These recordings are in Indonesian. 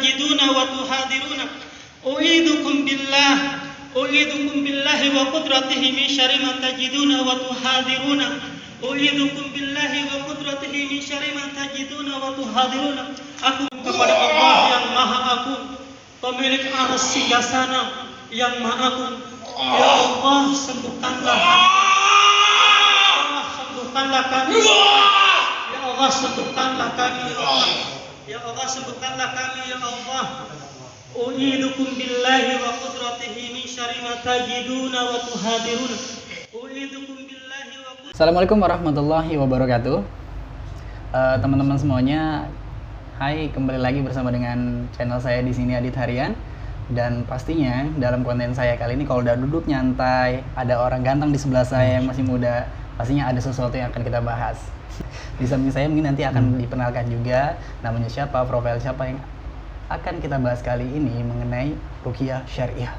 tajiduna wa tuhadiruna. U'idzukum billahi wa qudratihi min syarri ma tajiduna wa tuhadiruna. U'idzukum billahi wa qudratihi min syarri ma tajiduna wa tuhadiruna. Aku kepada Allah yang Maha Agung, pemilik arsy singgasana yang Maha Agung. Ya Allah, sembuhkanlah kami. Ya Allah, sembuhkanlah kami. Ya Allah, sembuhkanlah kami ya Allah. U'idzukum billahi wa qudratihi min syarri ma tajiduna wa tuhadiruna. U'idzukum billahi wa qudratihi. Assalamualaikum warahmatullahi wabarakatuh. Teman-teman semuanya, hai, kembali lagi bersama dengan channel saya di sini, Adit Harian. Dan pastinya dalam konten saya kali ini, kalau udah duduk nyantai, ada orang ganteng di sebelah saya yang masih muda, pastinya ada sesuatu yang akan kita bahas. Di samping saya mungkin nanti akan dikenalkan juga namanya siapa, profil siapa yang akan kita bahas kali ini mengenai ruqyah syariah.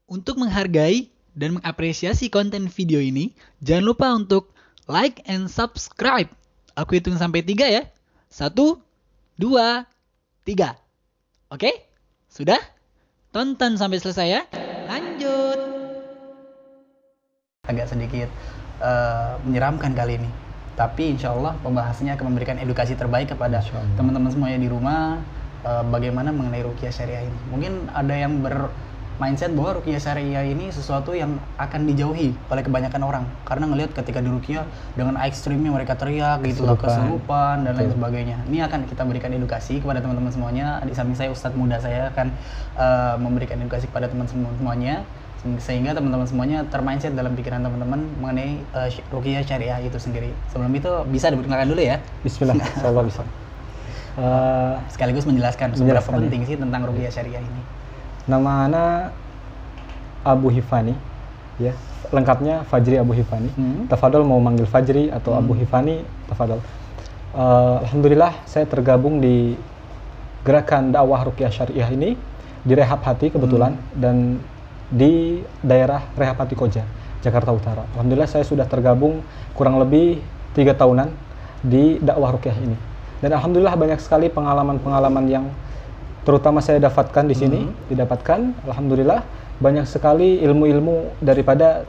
Untuk menghargai dan mengapresiasi konten video ini, jangan lupa untuk like and subscribe. Aku hitung sampai 3 ya. 1, 2, 3. Oke? Sudah? Tonton sampai selesai ya. Lanjut. Agak sedikit menyeramkan kali ini. Tapi insya Allah pembahasannya akan memberikan edukasi terbaik kepada teman-teman semuanya di rumah. Bagaimana mengenai ruqyah syariah ini. Mungkin ada yang bermindset bahwa ruqyah syariah ini sesuatu yang akan dijauhi oleh kebanyakan orang. Karena ngelihat ketika di ruqyah dengan ekstrimnya mereka teriak gitu, kesurupan dan lain sebagainya. Ini akan kita berikan edukasi kepada teman-teman semuanya. Di samping saya Ustadz muda saya akan memberikan edukasi kepada teman-teman semuanya. Sehingga teman-teman semuanya termindset dalam pikiran teman-teman mengenai ruqyah syariah itu sendiri. Sebelum itu bisa diperkenalkan dulu ya. Bismillah, insyaallah bisa. Sekaligus menjelaskan seberapa penting sih tentang ruqyah syariah ini. Nama ana Abu Hifani, ya, lengkapnya Fajri Abu Hifani. Tafadhol mau manggil Fajri atau Abu Hifani, tafadhol. Alhamdulillah saya tergabung di gerakan dakwah ruqyah syariah ini di Rehab Hati kebetulan dan di daerah Rehab Hati Koja, Jakarta Utara. Alhamdulillah saya sudah tergabung kurang lebih 3 tahunan di dakwah ruqyah ini. Dan alhamdulillah banyak sekali pengalaman-pengalaman yang terutama saya dapatkan di sini, didapatkan. Alhamdulillah banyak sekali ilmu-ilmu daripada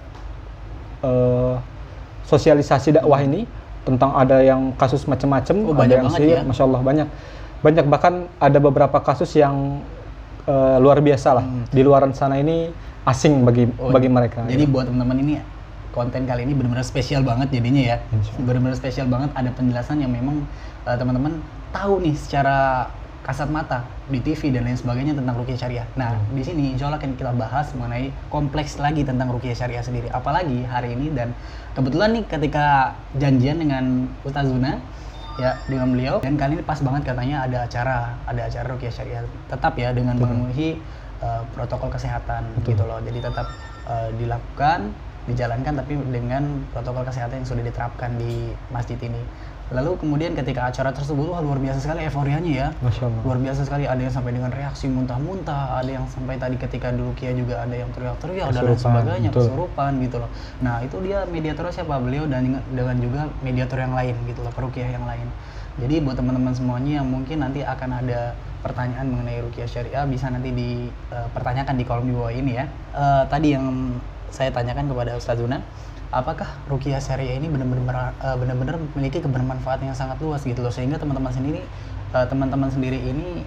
sosialisasi dakwah ini, tentang ada yang kasus macam-macam, ada yang sihir, Masya Allah banyak, bahkan ada beberapa kasus yang luar biasa lah. Di luaran sana ini asing bagi mereka. Jadi buat teman-teman ini, konten kali ini benar-benar spesial banget jadinya ya. Benar-benar spesial banget, ada penjelasan yang memang teman-teman tahu nih secara kasat mata di TV dan lain sebagainya tentang ruqyah syariah. Nah, di sini insya Allah akan kita bahas mengenai kompleks lagi tentang ruqyah syariah sendiri. Apalagi hari ini, dan kebetulan nih ketika janjian dengan Ustaz Zuna ya, dengan beliau, dan kali ini pas banget katanya ada acara ruqyah syariah. Tetap ya dengan memenuhi protokol kesehatan gitu loh. Jadi tetap dijalankan tapi dengan protokol kesehatan yang sudah diterapkan di masjid ini. Lalu kemudian ketika acara tersebut, luar biasa sekali euforianya ya. Masya Allah. Luar biasa sekali, ada yang sampai dengan reaksi muntah-muntah, ada yang sampai tadi ketika di ruqyah juga ada yang teriak-teriak dan lain sebagainya, kesurupan gitu loh. Nah, itu dia mediatornya siapa? Beliau dan dengan juga mediator yang lain gitu loh, peruqyah yang lain. Jadi buat teman-teman semuanya yang mungkin nanti akan ada pertanyaan mengenai ruqyah syariah, bisa nanti dipertanyakan di kolom di bawah ini ya. Tadi yang saya tanyakan kepada Ustaz Zuna, apakah ruqyah syariah ini benar-benar memiliki kebermanfaatan yang sangat luas gitu loh, sehingga teman-teman sendiri ini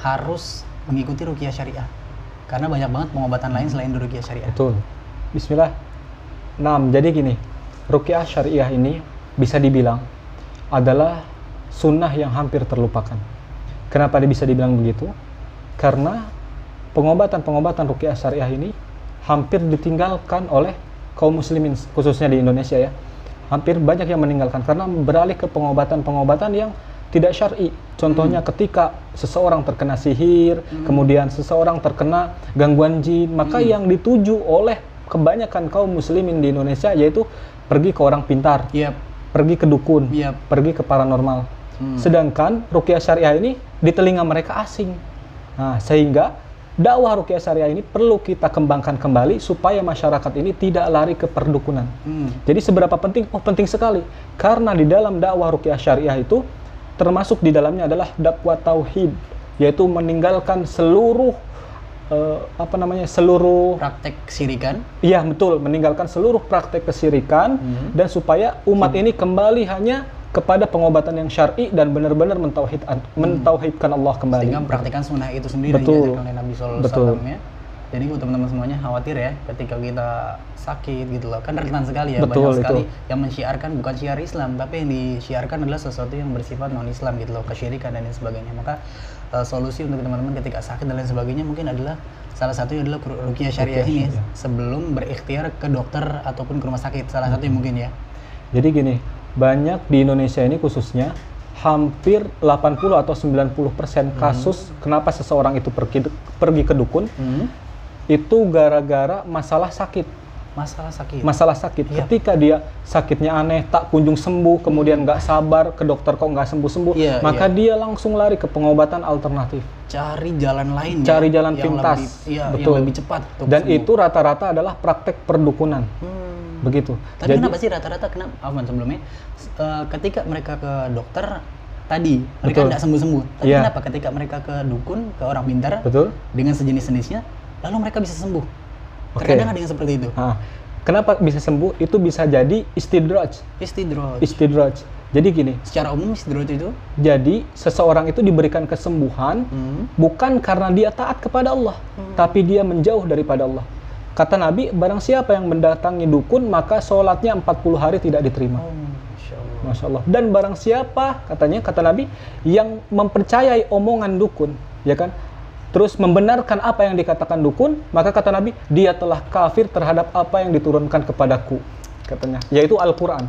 harus mengikuti ruqyah syariah karena banyak banget pengobatan lain selain ruqyah syariah. Betul. Bismillah. Nah, jadi gini, ruqyah syariah ini bisa dibilang adalah sunnah yang hampir terlupakan. Kenapa bisa dibilang begitu? Karena pengobatan ruqyah syariah ini hampir ditinggalkan oleh kaum muslimin, khususnya di Indonesia ya. Hampir banyak yang meninggalkan karena beralih ke pengobatan yang tidak syar'i. Contohnya ketika seseorang terkena sihir, kemudian seseorang terkena gangguan jin, maka yang dituju oleh kebanyakan kaum muslimin di Indonesia yaitu pergi ke orang pintar, pergi ke dukun, pergi ke paranormal. Sedangkan ruqyah syariah ini di telinga mereka asing. Nah, sehingga dakwah ruqyah syariah ini perlu kita kembangkan kembali supaya masyarakat ini tidak lari ke perdukunan. Jadi seberapa penting? Oh, penting sekali. Karena di dalam dakwah ruqyah syariah itu termasuk di dalamnya adalah dakwah tauhid. yaitu meninggalkan seluruh seluruh Praktek sirikan. iya betul, meninggalkan seluruh praktek kesyirikan dan supaya umat ini kembali hanya kepada pengobatan yang syar'i dan benar-benar mentauhidkan Allah kembali. Sehingga mempraktikkan sunnah itu sendiri Betul. diajarkan oleh Nabi SAW. Betul. Ya. Jadi buat teman-teman semuanya khawatir ya ketika kita sakit gitu loh. Kan rentan sekali ya, Betul, banyak sekali itu. yang mensyiarkan bukan syiar Islam, tapi yang disiarkan adalah sesuatu yang bersifat non-Islam gitu loh, kesyirikan dan lain sebagainya. Maka solusi untuk teman-teman ketika sakit dan lain sebagainya mungkin adalah salah satunya adalah ruqyah syariah ini Ruqyah. sebelum berikhtiar ke dokter ataupun ke rumah sakit. Salah satunya mungkin ya. Jadi gini, banyak di Indonesia ini khususnya hampir 80 atau 90% kasus kenapa seseorang itu pergi ke dukun itu gara-gara masalah sakit. Masalah sakit. Iya. Ketika dia sakitnya aneh, tak kunjung sembuh, kemudian nggak sabar ke dokter kok nggak sembuh-sembuh, Iya, maka dia langsung lari ke pengobatan alternatif. Cari jalan lain Cari ya, jalan yang pintas. lebih, yang Betul. lebih cepat untuk Dan sembuh. itu rata-rata adalah praktek perdukunan. Begitu. Tapi kenapa sih rata-rata sebelumnya ketika mereka ke dokter tadi mereka Betul. tidak sembuh-sembuh. Tapi Iya. kenapa ketika mereka ke dukun, ke orang pintar Betul? dengan sejenis-jenisnya, lalu mereka bisa sembuh? Oke. Terkadang ada yang seperti itu. Nah, kenapa bisa sembuh? Itu bisa jadi istidraj. Istidraj. Jadi gini, Secara umum istidraj itu jadi seseorang itu diberikan kesembuhan bukan karena dia taat kepada Allah, tapi dia menjauh daripada Allah. Kata Nabi, barang siapa yang mendatangi dukun, maka sholatnya 40 hari tidak diterima. Masya Allah. Masya Allah. Dan barang siapa, kata Nabi, yang mempercayai omongan dukun, ya kan? Terus membenarkan apa yang dikatakan dukun, maka kata Nabi, dia telah kafir terhadap apa yang diturunkan kepadaku, katanya, yaitu Al-Quran.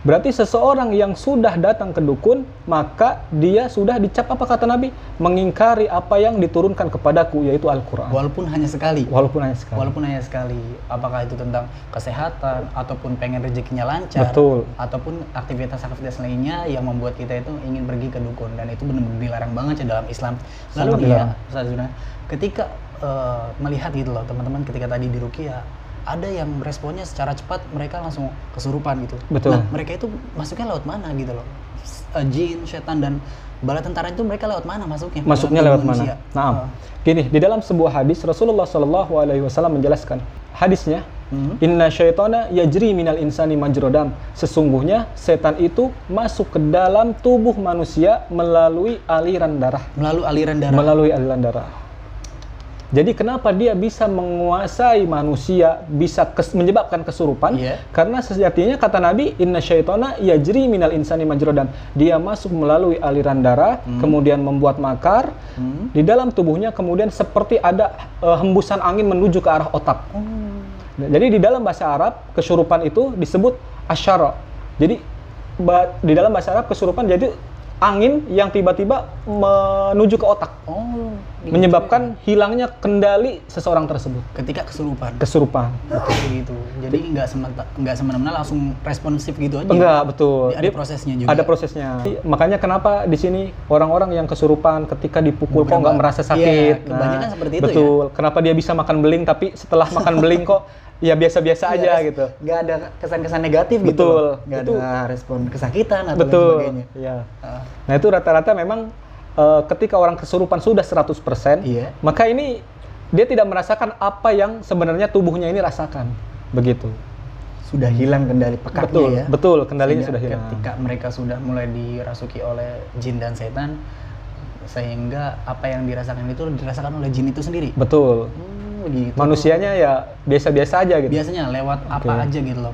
Berarti seseorang yang sudah datang ke dukun, maka dia sudah dicap apa kata Nabi? Mengingkari apa yang diturunkan kepadaku, yaitu Al-Quran. Walaupun hanya sekali. Walaupun hanya sekali. Apakah itu tentang kesehatan ataupun pengen rezekinya lancar, Betul. ataupun aktivitas lainnya yang membuat kita itu ingin pergi ke dukun, dan itu benar-benar dilarang banget ya dalam Islam. Sangat Lalu nih ya, dilarang. Ustaz Zuna, ketika melihat gitu loh teman-teman, ketika tadi di ruqyah ada yang responnya secara cepat, mereka langsung kesurupan gitu. Betul. Nah, mereka itu masuknya lewat mana gitu loh? Jin, setan, dan bala tentara itu mereka lewat mana masuknya? Masuknya Dalam lewat tubuh mana? manusia. Nah, gini, di dalam sebuah hadis Rasulullah SAW menjelaskan. Hadisnya, Inna syaitana yajri minal insani majrodam. Sesungguhnya setan itu masuk ke dalam tubuh manusia melalui aliran darah. Melalui aliran darah. Jadi kenapa dia bisa menguasai manusia, bisa menyebabkan kesurupan? Iya. Karena sejatinya kata Nabi, Inna syaitana yajri minal insani majrodam. Dia masuk melalui aliran darah, kemudian membuat makar di dalam tubuhnya, kemudian seperti ada hembusan angin menuju ke arah otak. Nah, jadi di dalam bahasa Arab kesurupan itu disebut asyara. Jadi di dalam bahasa Arab kesurupan jadi angin yang tiba-tiba menuju ke otak, menyebabkan hilangnya kendali seseorang tersebut. Ketika kesurupan. Gitu. Jadi nggak semena-mena langsung responsif gitu aja. Enggak, betul. Ada prosesnya juga. Ada prosesnya. Makanya kenapa di sini orang-orang yang kesurupan ketika dipukul kok nggak merasa sakit. Iya, kebanyakan seperti itu. Betul. Kenapa dia bisa makan beling tapi setelah makan beling kok ya biasa-biasa aja gitu. Nggak ada kesan-kesan negatif gitu. Betul. Nggak Itu ada respon kesakitan atau lain betul. sebagainya. Iya. Nah itu rata-rata memang ketika orang kesurupan sudah 100%, Iya. maka ini dia tidak merasakan apa yang sebenarnya tubuhnya ini rasakan. Begitu. Sudah hilang kendali pekatnya Betul, ya. betul, kendalinya Sehingga sudah hilang. Ketika mereka sudah mulai dirasuki oleh jin dan setan, sehingga apa yang dirasakan itu dirasakan oleh jin itu sendiri. Betul. Gitu. Manusianya ya biasa-biasa aja gitu. Biasanya lewat apa aja gitu loh,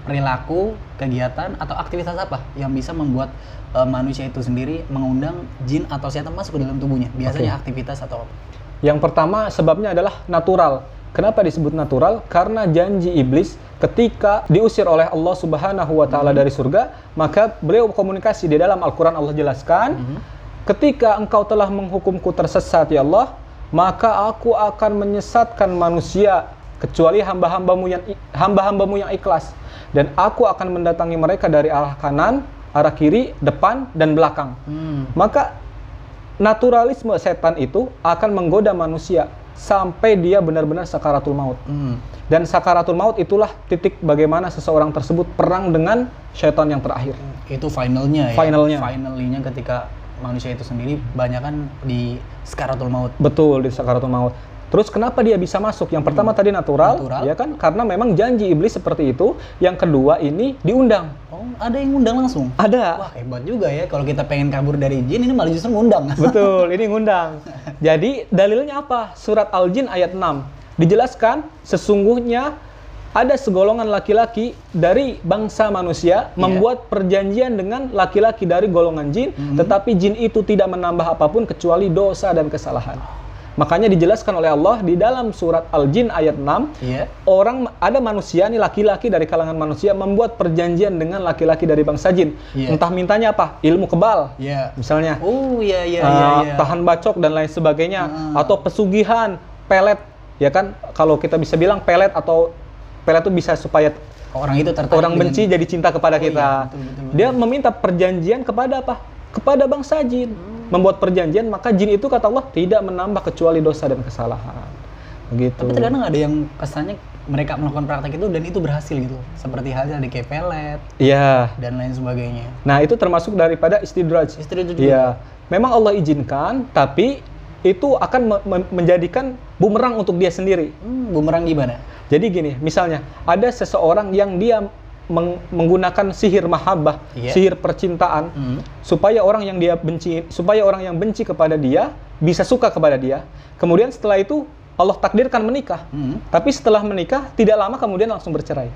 perilaku, kegiatan, atau aktivitas apa yang bisa membuat manusia itu sendiri mengundang jin atau setan masuk ke dalam tubuhnya. Biasanya aktivitas atau apa? Yang pertama sebabnya adalah natural. Kenapa disebut natural? Karena janji iblis ketika diusir oleh Allah Subhanahu wa taala dari surga, maka beliau komunikasi di dalam Al-Qur'an. Allah jelaskan, ketika engkau telah menghukumku tersesat ya Allah, maka aku akan menyesatkan manusia kecuali hamba-hambamu yang ikhlas, dan aku akan mendatangi mereka dari arah kanan, arah kiri, depan, dan belakang. Maka naturalisme setan itu akan menggoda manusia sampai dia benar-benar sakaratul maut. Dan sakaratul maut itulah titik bagaimana seseorang tersebut perang dengan syaitan yang terakhir. Itu finalnya ya. Finalnya. Finalnya ketika manusia itu sendiri banyak kan di sakaratul maut. Betul, di sakaratul maut. Terus kenapa dia bisa masuk? Yang pertama tadi natural, ya kan? Karena memang janji iblis seperti itu. Yang kedua ini diundang. Oh, ada yang ngundang langsung? Ada. Wah, hebat juga ya. Kalau kita pengen kabur dari jin, ini malah justru ngundang. Betul, ini ngundang. Jadi dalilnya apa? Surat Al-Jin ayat 6. Dijelaskan sesungguhnya ada segolongan laki-laki dari bangsa manusia membuat perjanjian dengan laki-laki dari golongan jin, tetapi jin itu tidak menambah apapun kecuali dosa dan kesalahan. Makanya dijelaskan oleh Allah di dalam surat Al-Jin ayat 6, ada manusia nih, laki-laki dari kalangan manusia membuat perjanjian dengan laki-laki dari bangsa jin. Entah mintanya apa? Ilmu kebal. Misalnya. Tahan bacok dan lain sebagainya, atau pesugihan, pelet, ya kan? Kalau kita bisa bilang pelet itu bisa supaya orang itu tertarik, orang benci jadi cinta kepada kita. Betul. Dia meminta perjanjian kepada apa? Kepada bangsa jin. Membuat perjanjian, maka jin itu kata Allah tidak menambah kecuali dosa dan kesalahan. Begitu. Tapi terkadang ada yang kesannya mereka melakukan praktek itu dan itu berhasil gitu. Seperti halnya di kayak pelet. Dan lain sebagainya. Nah, itu termasuk daripada istidraj. Iya. Memang Allah izinkan, tapi itu akan menjadikan bumerang untuk dia sendiri. Bumerang gimana? Jadi gini, misalnya ada seseorang yang dia menggunakan sihir mahabbah, sihir percintaan, supaya orang yang benci kepada dia bisa suka kepada dia. Kemudian setelah itu Allah takdirkan menikah. Tapi setelah menikah tidak lama kemudian langsung bercerai.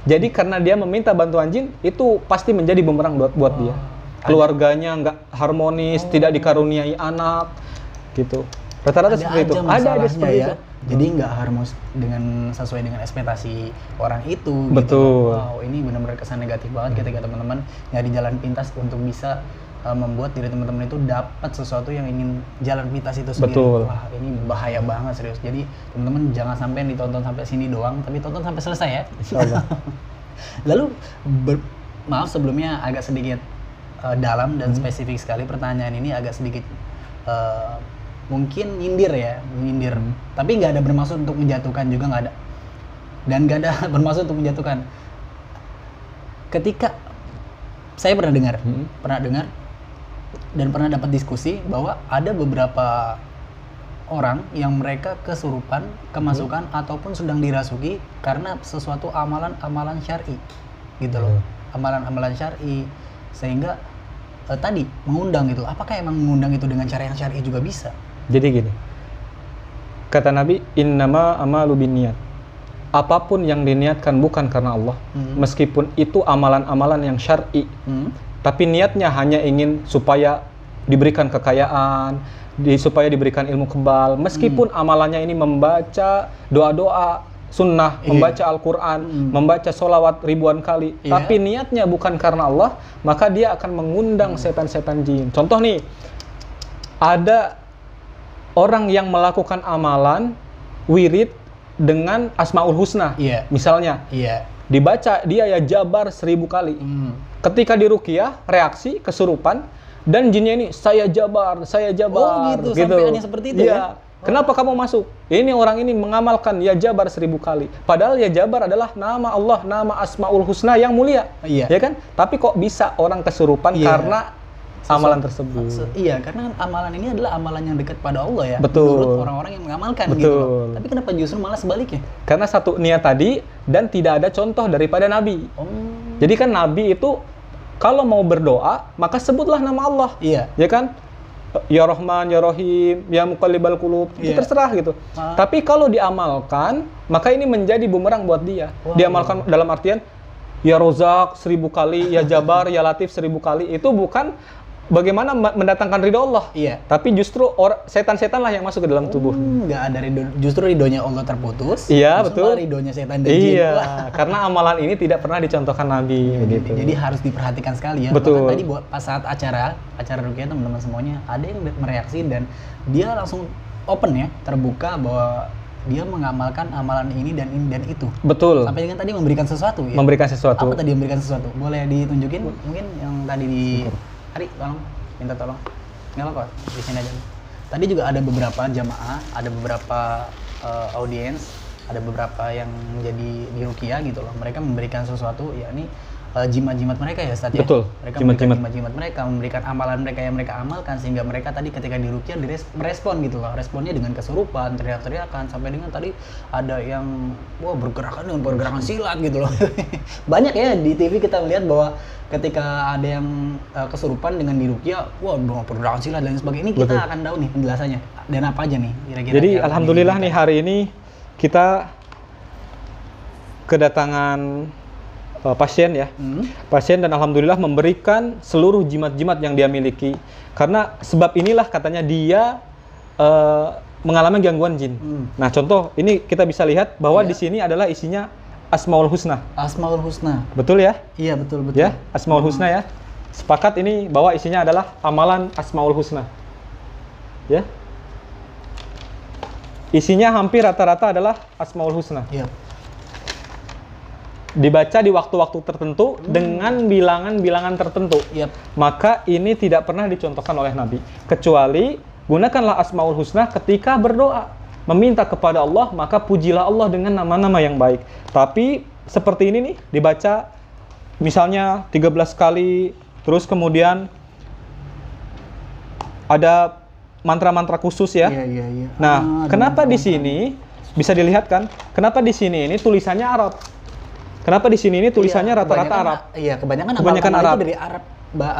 Jadi karena dia meminta bantuan jin, itu pasti menjadi bumerang buat dia. Keluarganya nggak harmonis, tidak dikaruniai anak, gitu. Rata-rata seperti itu. Ada seperti itu. Jadi nggak harmonis sesuai dengan ekspektasi orang itu. Betul. Gitu. Wow, ini benar-benar kesan negatif banget ketika teman-teman nyari jalan pintas untuk bisa membuat diri teman-teman itu dapat sesuatu yang ingin jalan pintas itu sendiri. Betul. Wah, ini bahaya banget serius. Jadi teman-teman jangan sampai ditonton sampai sini doang, tapi tonton sampai selesai ya. Insyaallah. Lalu maaf sebelumnya agak sedikit dalam dan spesifik sekali pertanyaan ini, agak sedikit mungkin nyindir. Tapi nggak ada bermaksud untuk menjatuhkan juga, nggak ada. Dan nggak ada bermaksud untuk menjatuhkan. Ketika saya pernah dengar dan pernah dapat diskusi bahwa ada beberapa orang yang mereka kesurupan, kemasukan ataupun sedang dirasuki karena sesuatu amalan syar'i, gitu loh. Amalan syar'i, sehingga tadi mengundang gitu. Apakah emang mengundang itu dengan cara yang syar'i juga bisa? Jadi gini, kata Nabi, innama amalu binniyat. Apapun yang diniatkan bukan karena Allah, meskipun itu amalan-amalan yang syar'i, tapi niatnya hanya ingin supaya diberikan kekayaan, supaya diberikan ilmu kebal, meskipun amalannya ini membaca doa-doa sunnah, membaca Al-Quran, membaca sholawat ribuan kali, tapi niatnya bukan karena Allah, maka dia akan mengundang setan-setan jin. Contoh nih, ada orang yang melakukan amalan wirid dengan Asmaul Husna, misalnya, dibaca dia ya jabar 1000 kali. Ketika diruqyah, reaksi kesurupan, dan jinnya ini saya jabar. Oh gitu. Sampai aneh seperti itu ya? Kenapa kamu masuk? Ini orang ini mengamalkan ya jabar 1000 kali. Padahal ya jabar adalah nama Allah, nama Asmaul Husna yang mulia, ya kan? Tapi kok bisa orang kesurupan karena amalan tersebut? Karena amalan ini adalah amalan yang dekat pada Allah ya. Betul. Menurut orang-orang yang mengamalkan gitu. Tapi kenapa justru malah sebaliknya? Karena satu niat tadi dan tidak ada contoh daripada Nabi. Jadi kan Nabi itu kalau mau berdoa maka sebutlah nama Allah. Ya kan? Ya Rahman, Ya Rahim, Ya Muqallibal Qulub, itu terserah gitu. Tapi kalau diamalkan, maka ini menjadi bumerang buat dia. Diamalkan dalam artian Ya Rozak 1000 kali, Ya Jabar, Ya Latif 1000 kali, itu bukan bagaimana mendatangkan ridho Allah. Tapi justru setan-setan lah yang masuk ke dalam tubuh. Nggak ada ridho, justru ridhonya Allah terputus. Betul. Ridhonya setan dan jin. Karena amalan ini tidak pernah dicontohkan Nabi. Gitu. Jadi harus diperhatikan sekali ya. Betul. Bahkan tadi pas saat acara ruqyah teman-teman semuanya ada yang mereaksi dan dia langsung open ya, terbuka bahwa dia mengamalkan amalan ini dan itu. Betul. Sampai dengan tadi memberikan sesuatu ya. Memberikan sesuatu. Apa tadi memberikan sesuatu? Boleh ditunjukin mungkin yang tadi di Ari, tolong, minta tolong. Nggak apa-apa, di sini aja. Tadi juga ada beberapa jamaah, ada beberapa audiens, ada beberapa yang menjadi di ruqyah gitu loh. Mereka memberikan sesuatu, yakni jimat-jimat mereka ya Ustaz ya. Betul, Mereka jimat-jimat. memberikan jimat-jimat mereka, memberikan amalan mereka yang mereka amalkan sehingga mereka tadi ketika diruqyah merespon gitu loh. Responnya dengan kesurupan, teriak-teriakan sampai dengan tadi ada yang bergerakan dengan pergerakan silat gitu loh. Banyak ya di TV kita melihat bahwa ketika ada yang kesurupan dengan diruqyah, pergerakan silat dan sebagainya. Ini kita Betul. akan tahu nih penjelasannya. Dan apa aja nih kira-kira. Jadi yang alhamdulillah nih diinginkan. hari ini kita kedatangan pasien ya. Pasien dan alhamdulillah memberikan seluruh jimat-jimat yang dia miliki. Karena sebab inilah katanya dia mengalami gangguan jin. Nah, contoh ini kita bisa lihat bahwa Iya. di sini adalah isinya Asmaul Husna. Asmaul Husna. Betul ya? Iya, betul. Ya, Asmaul Husna ya. Sepakat ini bahwa isinya adalah amalan Asmaul Husna. Ya. Isinya hampir rata-rata adalah Asmaul Husna. Iya. Dibaca di waktu-waktu tertentu dengan bilangan-bilangan tertentu. Yap. Maka ini tidak pernah dicontohkan oleh Nabi. Kecuali gunakanlah Asmaul Husna ketika berdoa. Meminta kepada Allah, maka pujilah Allah dengan nama-nama yang baik. Tapi seperti ini nih, dibaca misalnya 13 kali, terus kemudian ada mantra-mantra khusus ya. Iya. Nah, kenapa di sini bisa dilihat kan? Kenapa di sini ini tulisannya Arab? Kenapa di sini ini tulisannya rata-rata Arab? Iya, kebanyakan Kebanyakan amalan Arab. itu dari Arab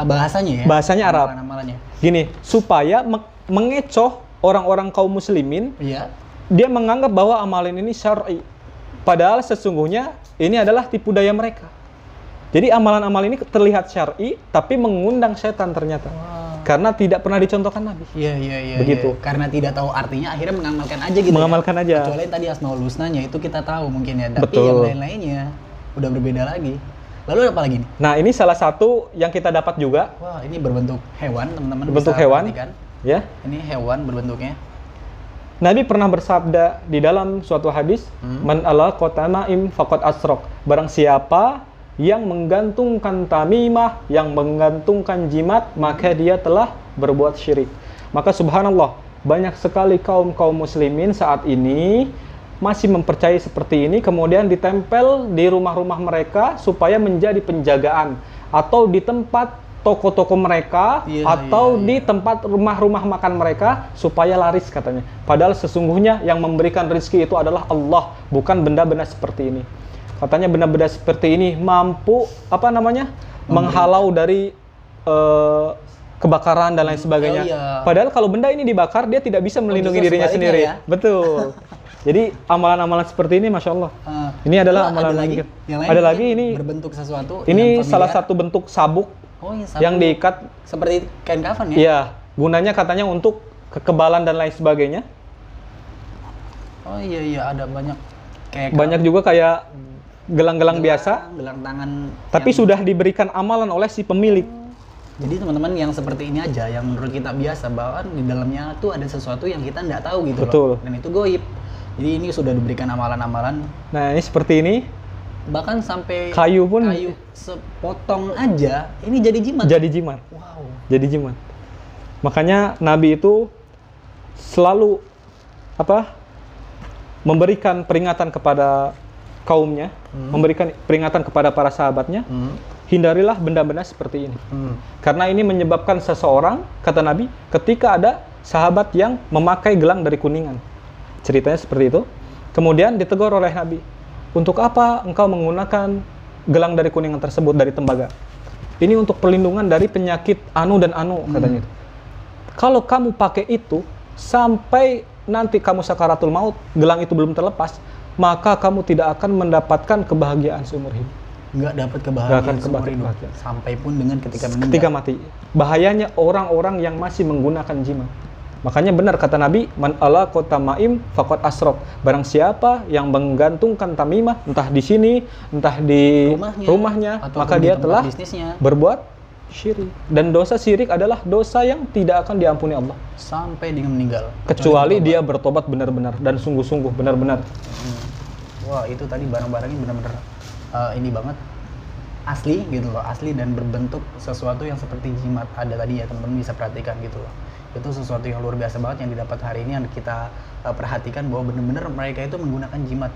bahasanya ya. Bahasanya Arab. Amalan-amalannya. Gini, supaya mengecoh orang-orang kaum muslimin, Iya. dia menganggap bahwa amalan ini syar'i. Padahal sesungguhnya ini adalah tipu daya mereka. Jadi amalan-amalan ini terlihat syar'i, tapi mengundang setan ternyata. Karena tidak pernah dicontohkan Nabi. Iya. Begitu. Iya. Karena tidak tahu artinya, akhirnya mengamalkan aja gitu. Mengamalkan ya. aja. Kecuali yang tadi Asmaul Husnanya itu kita tahu mungkin ya. Tapi Betul. yang lain-lainnya udah berbeda lagi. Lalu apa lagi nih? Nah, ini salah satu yang kita dapat juga. Wah, ini berbentuk hewan, teman-teman. Berbentuk bisa hewan. perhatikan. Ya. Ini hewan berbentuknya. Nabi pernah bersabda di dalam suatu hadis, "Man ala qatamaim faqad asraq." Barang siapa yang menggantungkan tamimah, yang menggantungkan jimat, maka dia telah berbuat syirik. Maka subhanallah, banyak sekali kaum muslimin saat ini masih mempercayai seperti ini, kemudian ditempel di rumah-rumah mereka supaya menjadi penjagaan, atau di tempat toko-toko mereka, atau di tempat rumah-rumah makan mereka supaya laris katanya. Padahal sesungguhnya yang memberikan rezeki itu adalah Allah, bukan benda-benda seperti ini. Katanya benda-benda seperti ini mampu menghalau dari kebakaran dan lain sebagainya. Padahal kalau benda ini dibakar, dia tidak bisa melindungi dirinya sendiri. Ya? Betul. Jadi amalan-amalan seperti ini, masya Allah. Ini adalah amalan lagi. Ada lagi ini berbentuk sesuatu. ini salah satu bentuk sabuk yang diikat seperti kain kafan ya? Iya, gunanya katanya untuk kekebalan dan lain sebagainya. Oh iya ada banyak kayak Banyak juga kayak gelang-gelang biasa, gelang tangan. tapi sudah diberikan amalan oleh si pemilik. Jadi teman-teman yang seperti ini aja, yang menurut kita biasa, bahwa di dalamnya tuh ada sesuatu yang kita nggak tahu gitu Betul. loh. Dan itu goib. Jadi ini sudah diberikan amalan-amalan. Nah, ini seperti ini, Bahkan sampai kayu pun kayu sepotong aja, ini jadi jimat. jadi jimat. Wow. Jadi jimat. Makanya Nabi itu selalu memberikan peringatan kepada kaumnya, memberikan peringatan kepada para sahabatnya, hindarilah benda-benda seperti ini. Karena ini menyebabkan seseorang, kata Nabi, ketika ada sahabat yang memakai gelang dari kuningan. Ceritanya seperti itu. Kemudian ditegur oleh Nabi, untuk apa engkau menggunakan gelang dari kuningan tersebut, dari tembaga? Ini untuk perlindungan dari penyakit anu dan anu, katanya itu. Kalau kamu pakai itu, sampai nanti kamu sakaratul maut, gelang itu belum terlepas, maka kamu tidak akan mendapatkan kebahagiaan seumur hidup. Nggak dapat Nggak kebahagiaan akan seumur hidup. kebahagiaan. Sampai pun dengan ketika meninggal. Ketika mati. Bahayanya orang-orang yang masih menggunakan jimat. Makanya benar kata Nabi, man ala qatamaim faqad asraq. Barang siapa yang menggantungkan tamimah, entah di sini, entah di rumahnya, maka dia telah bisnisnya. berbuat syirik. Dan dosa syirik adalah dosa yang tidak akan diampuni Allah. Sampai dengan meninggal. Kecuali dia bertobat benar-benar dan sungguh-sungguh benar-benar. Wah, itu tadi barang-barangnya benar-benar ini banget. Asli gitu loh, asli dan berbentuk sesuatu yang seperti jimat. Ada tadi ya, teman-teman bisa perhatikan gitu loh. Itu sesuatu yang luar biasa banget yang didapat hari ini, yang kita perhatikan bahwa benar-benar mereka itu menggunakan jimat.